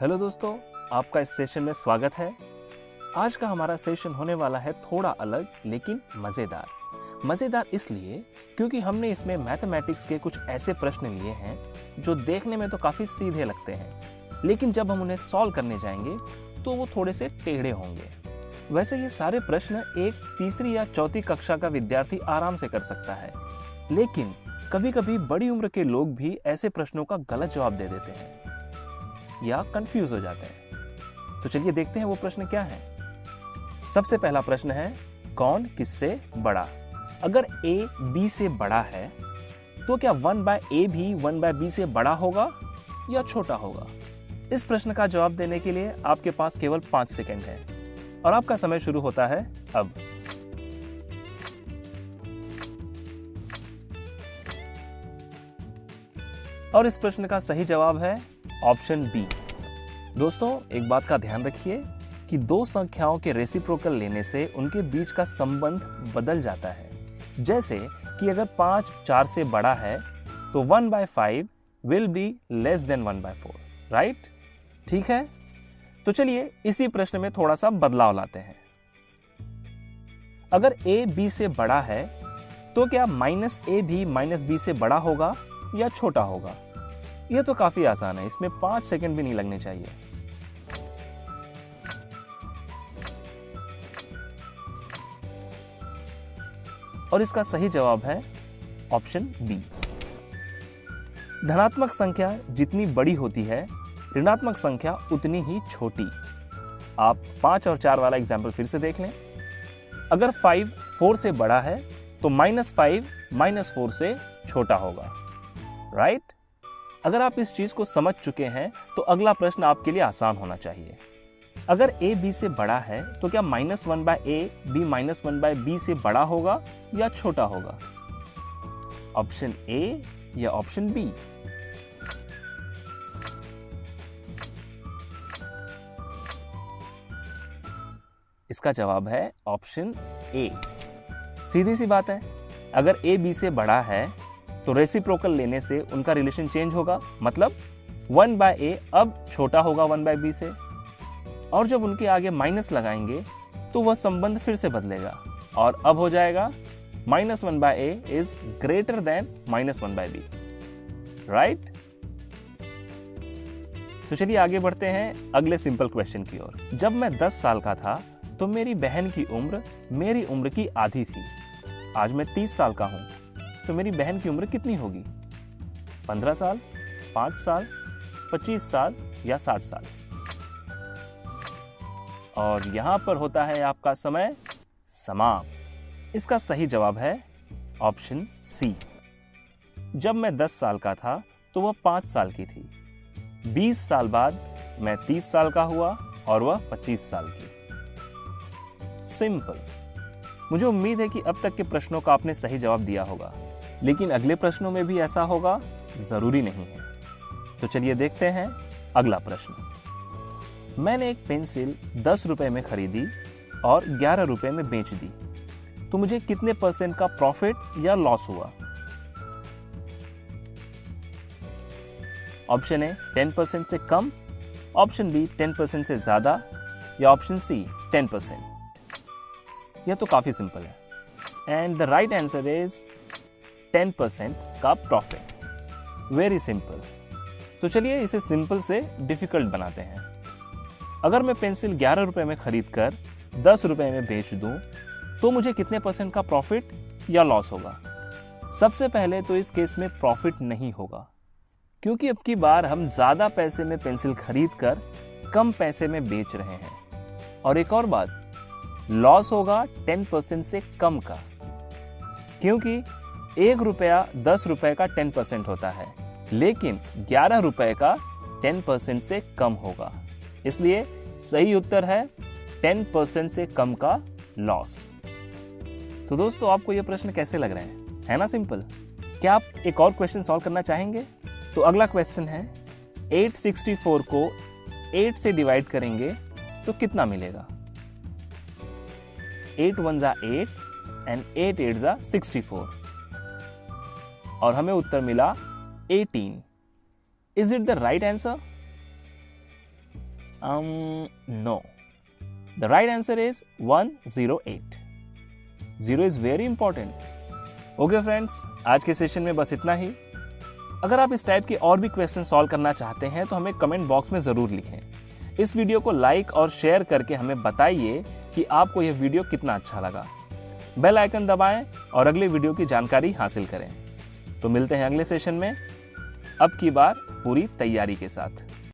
Hello दोस्तों, आपका इस सेशन में स्वागत है। आज का हमारा सेशन होने वाला है थोड़ा अलग लेकिन मज़ेदार इसलिए क्योंकि हमने इसमें मैथमेटिक्स के कुछ ऐसे प्रश्न लिए हैं जो देखने में तो काफ़ी सीधे लगते हैं, लेकिन जब हम उन्हें सॉल्व करने जाएंगे तो वो थोड़े से टेढ़े होंगे। वैसे ये सारे प्रश्न एक तीसरी या चौथी कक्षा का विद्यार्थी आराम से कर सकता है, लेकिन कभी कभी बड़ी उम्र के लोग भी ऐसे प्रश्नों का गलत जवाब दे देते हैं या कंफ्यूज हो जाते हैं। तो चलिए देखते हैं वो प्रश्न क्या है। सबसे पहला प्रश्न है, कौन किससे बड़ा? अगर a b से बड़ा है तो क्या 1/a भी 1/b से बड़ा होगा या छोटा होगा? इस प्रश्न का जवाब देने के लिए आपके पास केवल 5 सेकंड है और आपका समय शुरू होता है अब। और इस प्रश्न का सही जवाब है ऑप्शन बी। दोस्तों, एक बात का ध्यान रखिए कि दो संख्याओं के रेसिप्रोकल लेने से उनके बीच का संबंध बदल जाता है। जैसे कि अगर 5 4 से बड़ा है तो 1/5 will be less than 1/4, right? ठीक है, तो चलिए इसी प्रश्न में थोड़ा सा बदलाव लाते हैं। अगर a b से बड़ा है तो क्या -a भी -b से बड़ा होगा या छोटा होगा? यह तो काफी आसान है, इसमें 5 सेकंड भी नहीं लगने चाहिए। और इसका सही जवाब है ऑप्शन बी। धनात्मक संख्या जितनी बड़ी होती है, ऋणात्मक संख्या उतनी ही छोटी। आप 5 और 4 वाला एग्जाम्पल फिर से देख लें। अगर 5 4 से बड़ा है तो -5 -4 से छोटा होगा, राइट? अगर आप इस चीज को समझ चुके हैं तो अगला प्रश्न आपके लिए आसान होना चाहिए। अगर a b से बड़ा है तो क्या -1/a भी -1/b से बड़ा होगा या छोटा होगा? ऑप्शन ए या ऑप्शन बी? इसका जवाब है ऑप्शन ए। सीधी सी बात है, अगर a b से बड़ा है तो रेसिप्रोकल लेने से उनका रिलेशन चेंज होगा, मतलब 1/a अब छोटा होगा 1/b से, और जब उनके आगे माइनस लगाएंगे तो वह संबंध फिर से बदलेगा और अब हो जाएगा -1/a is greater than -1/b, right? तो चलिए आगे बढ़ते हैं अगले सिंपल क्वेश्चन की ओर। जब मैं 10 साल का था तो मेरी बहन की उम्र मेरी उम्र की आधी थी। आज मैं 30 साल का हूं, तो मेरी बहन की उम्र कितनी होगी? 15 साल, 5 साल, 25 साल या 60 साल? और यहां पर होता है आपका समय समाप्त। इसका सही जवाब है ऑप्शन सी। जब मैं 10 साल का था तो वह 5 साल की थी। 20 साल बाद मैं 30 साल का हुआ और वह 25 साल की। सिंपल। मुझे उम्मीद है कि अब तक के प्रश्नों का आपने सही जवाब दिया होगा, लेकिन अगले प्रश्नों में भी ऐसा होगा जरूरी नहीं है। तो चलिए देखते हैं अगला प्रश्न। मैंने एक पेंसिल 10 रुपए में खरीदी और 11 रुपए में बेच दी, तो मुझे कितने % का प्रॉफिट या लॉस हुआ? ऑप्शन ए 10% से कम, ऑप्शन बी 10% से ज्यादा या ऑप्शन सी 10%। यह तो काफी सिंपल है and the right answer is 10% का प्रॉफिट। Very simple. तो चलिए इसे सिंपल से डिफिकल्ट बनाते हैं। अगर मैं पेंसिल 11 रुपए में खरीद कर 10 रुपए में बेच दूं तो मुझे कितने % का प्रॉफिट या लॉस होगा? सबसे पहले तो इस केस में प्रॉफिट नहीं होगा, क्योंकि अब की बार हम ज्यादा पैसे में पेंसिल खरीद कर कम पैसे में बेच रहे हैं। और एक और बात, लॉस होगा 10% से कम का, क्योंकि 1 रुपया 10 रुपए का 10% होता है, लेकिन 11 रुपए का 10% से कम होगा। इसलिए सही उत्तर है 10% से कम का लॉस। तो दोस्तों, आपको यह प्रश्न कैसे लग रहे हैं? है ना सिंपल? क्या आप एक और क्वेश्चन सॉल्व करना चाहेंगे? तो अगला क्वेश्चन है, 864 को 8 से डिवाइड करेंगे तो कितना मिलेगा? 8 1 जा 8 एंड 8 8 जा 64 और हमें उत्तर मिला 18। Is it the right answer? No. The right answer is 108. 0 is very important. Okay friends, आज के सेशन में बस इतना ही। अगर आप इस टाइप के और भी क्वेश्चन सॉल्व करना चाहते हैं तो हमें कमेंट बॉक्स में ज़रूर लिखें। इस वीडियो को लाइक और शेयर करके हमें बताइए कि आपको यह वीडियो कितना अच्छा लगा। बेल आइकन दबाएं और अगले वीडियो की जानकारी हासिल करें। तो मिलते हैं अगले सेशन में, अब की बार पूरी तैयारी के साथ।